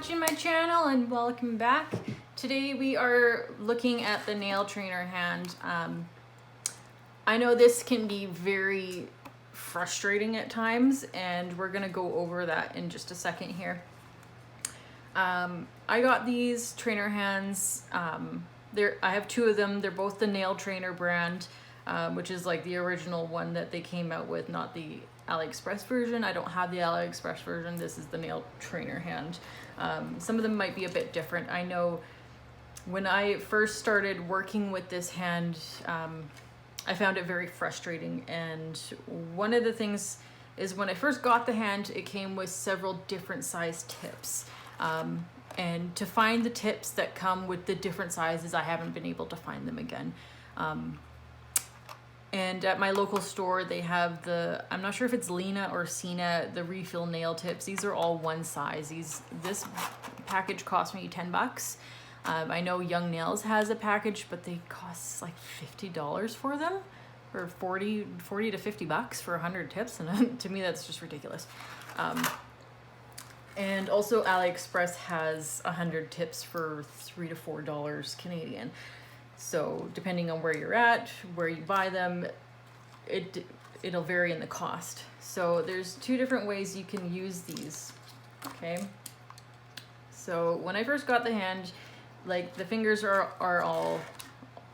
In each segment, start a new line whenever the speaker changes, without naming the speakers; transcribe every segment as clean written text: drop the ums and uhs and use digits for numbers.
watching my channel and welcome back. Today we are looking at the nail trainer hand. I know this can be very frustrating at times, and we're gonna go over that in just a second here. I got these trainer hands. I have two of them. They're both the Nail Trainer brand, which is like the original one that they came out with, not the AliExpress version. I don't have the AliExpress version. This is the Nail Trainer hand. Some of them might be a bit different. I know when I first started working with this hand, I found it very frustrating. And one of the things is when I first got the hand, it came with several different size tips. And to find the tips that come with the different sizes, I haven't been able to find them again. And at my local store, they have I'm not sure if it's Lena or Sina, the refill nail tips. These are all one size. This package cost me $10. I know Young Nails has a package, but they cost like $50 for them, or 40 to $50 for 100 tips. And to me, that's just ridiculous. And also AliExpress has 100 tips for $3 to $4 Canadian. So depending on where you're at, where you buy them, it'll vary in the cost. So there's two different ways you can use these, okay? So when I first got the hand, like the fingers are all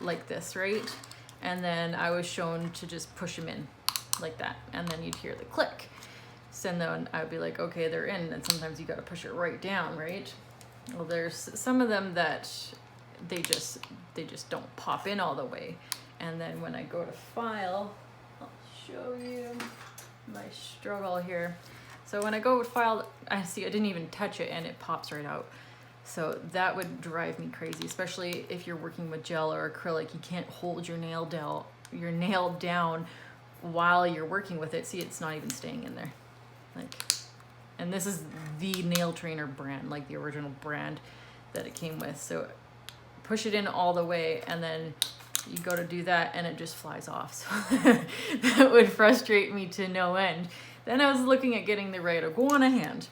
like this, right? And then I was shown to just push them in like that. And then you'd hear the click. So then I'd be like, okay, they're in. And sometimes you got to push it right down, right? Well, there's some of them that they just don't pop in all the way. And then when I go to file, I'll show you my struggle here. So when I go to file, I didn't even touch it and it pops right out. So that would drive me crazy, especially if you're working with gel or acrylic. You can't hold your nail down while you're working with it. See, it's not even staying in there. And this is the Nail Trainer brand, like the original brand that it came with. So push it in all the way, and then you go to do that and it just flies off. So that would frustrate me to no end. Then I was looking at getting the Red Iguana hand.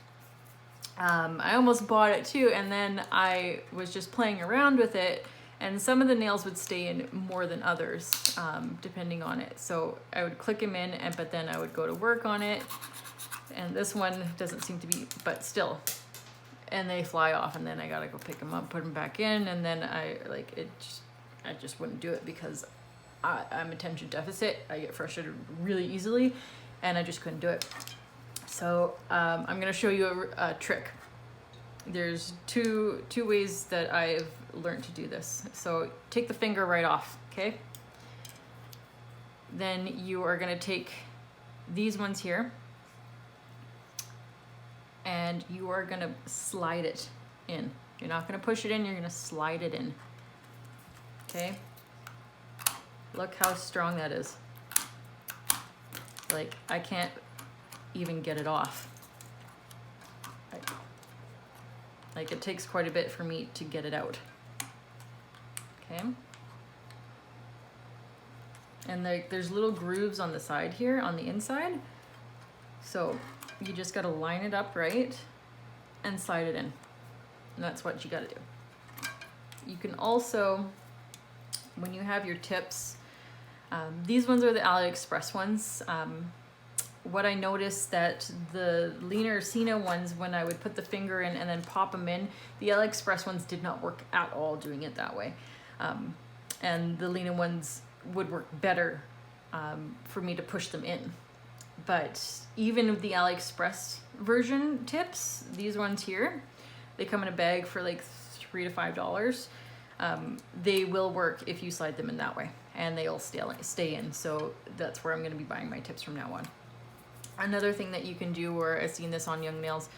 I almost bought it too, and then I was just playing around with it, and some of the nails would stay in more than others, depending on it. So I would click them in, but then I would go to work on it, and this one doesn't seem to be, but still. And they fly off, and then I gotta go pick them up, put them back in, and then I just wouldn't do it because I'm attention deficit. I get frustrated really easily, and I just couldn't do it. So I'm gonna show you a trick. There's two ways that I've learned to do this. So take the finger right off, okay? Then you are gonna take these ones here, and you are gonna slide it in. You're not gonna push it in, you're gonna slide it in. Okay? Look how strong that is. Like, I can't even get it off. Like, it takes quite a bit for me to get it out. Okay? And there's little grooves on the side here, on the inside. So you just gotta line it up right and slide it in. And that's what you gotta do. You can also, when you have your tips, these ones are the AliExpress ones. What I noticed that the Lena or Sina ones, when I would put the finger in and then pop them in, the AliExpress ones did not work at all doing it that way. And the Lena ones would work better for me to push them in. But even with the AliExpress version tips, these ones here, they come in a bag for like $3 to $5. They will work if you slide them in that way, and they'll stay in. So that's where I'm gonna be buying my tips from now on. Another thing that you can do, or I've seen this on Young Nails,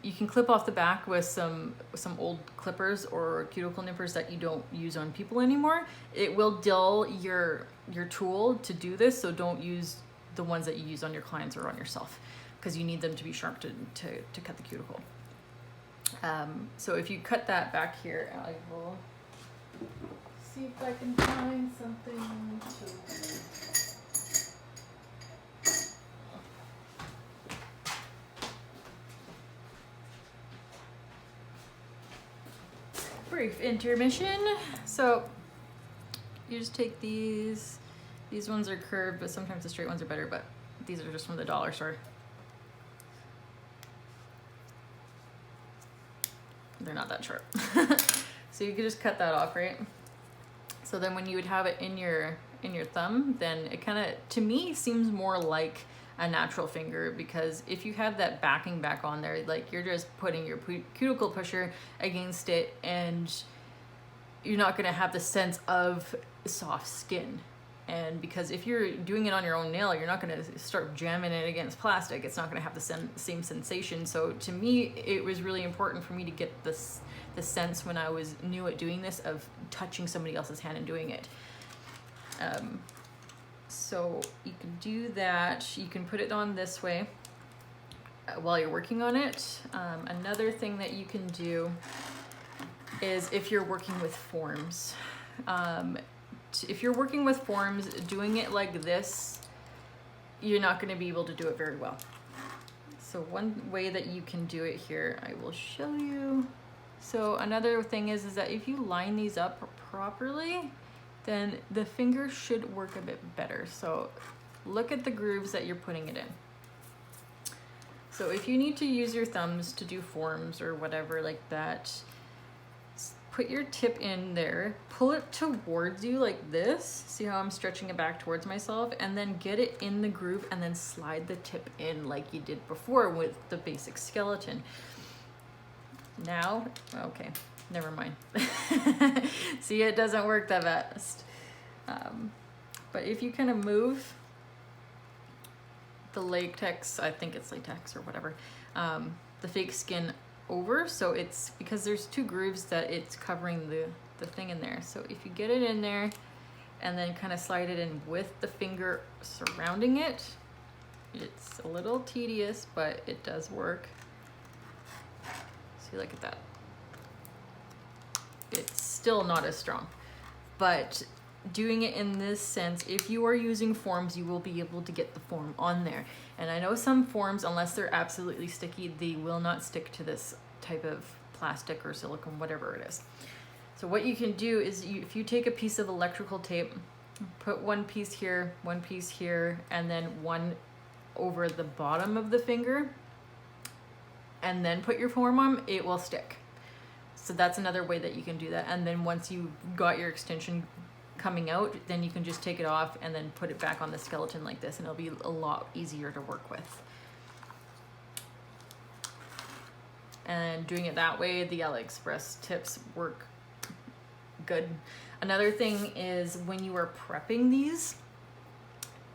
you can clip off the back with some old clippers or cuticle nippers that you don't use on people anymore. It will dull your tool to do this, so don't use the ones that you use on your clients or on yourself, because you need them to be sharp to cut the cuticle. So if you cut that back here, I will see if I can find something to... brief intermission. So you just take these ones are curved, but sometimes the straight ones are better, but these are just from the dollar store. They're not that sharp. So you could just cut that off, right? So then when you would have it in your thumb, then it kind of, to me, seems more like a natural finger, because if you have that backing back on there, like you're just putting your cuticle pusher against it, and you're not going to have the sense of soft skin. And because if you're doing it on your own nail, you're not going to start jamming it against plastic. It's not going to have the same sensation. So to me, it was really important for me to get the sense when I was new at doing this of touching somebody else's hand and doing it. So you can do that. You can put it on this way while you're working on it. Another thing that you can do is if you're working with forms. If you're working with forms, doing it like this, you're not going to be able to do it very well. So one way that you can do it here, I will show you. So another thing is that if you line these up properly, then the finger should work a bit better. So look at the grooves that you're putting it in. So if you need to use your thumbs to do forms or whatever like that, put your tip in there, pull it towards you like this. See how I'm stretching it back towards myself? And then get it in the groove and then slide the tip in like you did before with the basic skeleton. Now, okay, never mind. See, it doesn't work the best. But if you kind of move the latex, I think it's latex or whatever, the fake skin over, so it's because there's two grooves that it's covering the thing in there. So if you get it in there and then kind of slide it in with the finger surrounding it, it's a little tedious, but it does work. See, look at that. It's still not as strong, but doing it in this sense, if you are using forms, you will be able to get the form on there. And I know some forms, unless they're absolutely sticky, they will not stick to this type of plastic or silicone, whatever it is. So what you can do is if you take a piece of electrical tape, put one piece here, and then one over the bottom of the finger, and then put your form on, it will stick. So that's another way that you can do that. And then once you've got your extension coming out, then you can just take it off and then put it back on the skeleton like this, and it'll be a lot easier to work with. And doing it that way, the AliExpress tips work good. Another thing is when you are prepping these,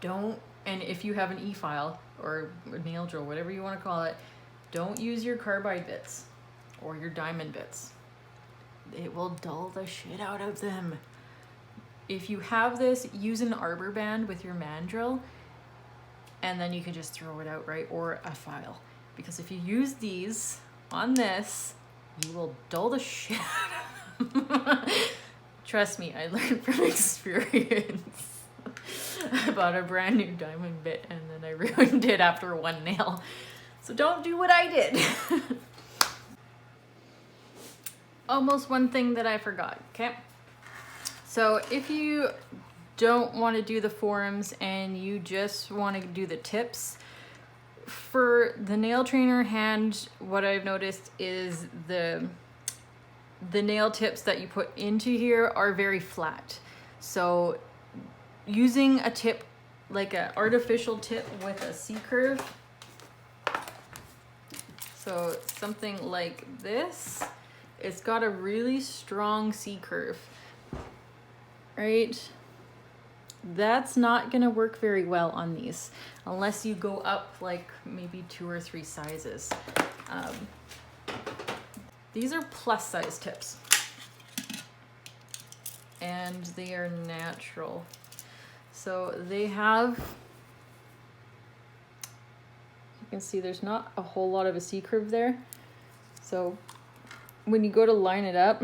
and if you have an e-file or a nail drill, whatever you want to call it, don't use your carbide bits or your diamond bits. It will dull the shit out of them. If you have this, use an arbor band with your mandrel, and then you can just throw it out, right? Or a file. Because if you use these on this, you will dull the shit out of them. Trust me, I learned from experience. I bought a brand new diamond bit and then I ruined it after one nail. So don't do what I did. Almost one thing that I forgot, okay? So if you don't want to do the forms and you just want to do the tips, for the nail trainer hand, what I've noticed is the nail tips that you put into here are very flat. So using a tip, like an artificial tip with a C-curve, so something like this, it's got a really strong C-curve. Right? That's not gonna work very well on these unless you go up like maybe 2 or 3 sizes. These are plus size tips and they are natural. So they have, you can see there's not a whole lot of a C-curve there. So when you go to line it up,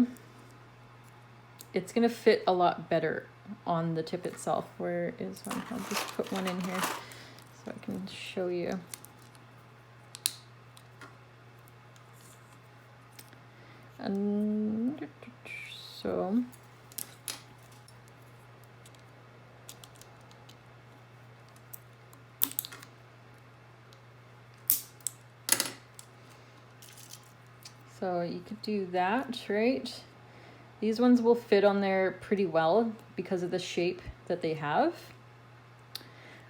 it's gonna fit a lot better on the tip itself. Where is one? I'll just put one in here so I can show you. And So you could do that, right? These ones will fit on there pretty well because of the shape that they have.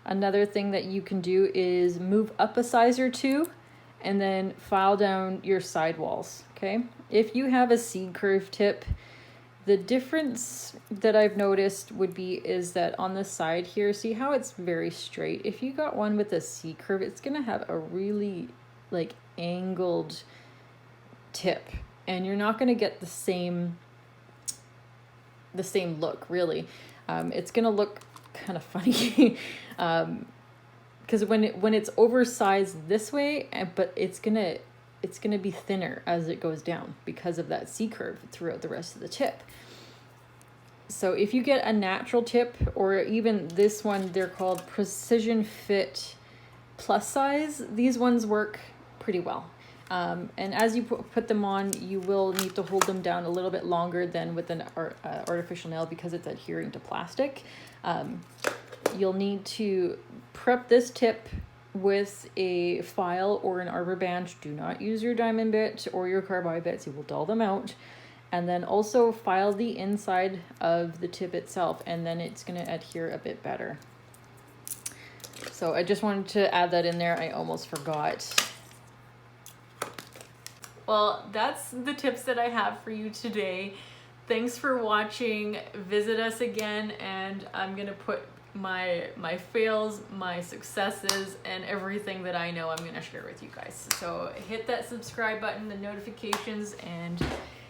Another thing that you can do is move up a size or two and then file down your sidewalls, okay? If you have a C curve tip, the difference that I've noticed is that on the side here, see how it's very straight? If you got one with a C curve, it's gonna have a really like angled tip, and you're not gonna get the same look really. It's gonna look kind of funny because when it's oversized this way, but it's gonna be thinner as it goes down because of that C curve throughout the rest of the tip. So if you get a natural tip, or even this one, they're called Precision Fit Plus Size, these ones work pretty well. And as you put them on, you will need to hold them down a little bit longer than with an artificial nail because it's adhering to plastic. You'll need to prep this tip with a file or an arbor band. Do not use your diamond bit or your carbide bits, you will dull them out. And then also file the inside of the tip itself, and then it's going to adhere a bit better. So I just wanted to add that in there. I almost forgot. Well, that's the tips that I have for you today. Thanks for watching. Visit us again, and I'm going to put my fails, my successes, and everything that I know I'm going to share with you guys. So hit that subscribe button, the notifications, and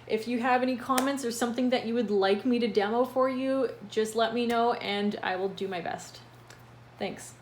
if you have any comments or something that you would like me to demo for you, just let me know and I will do my best. Thanks.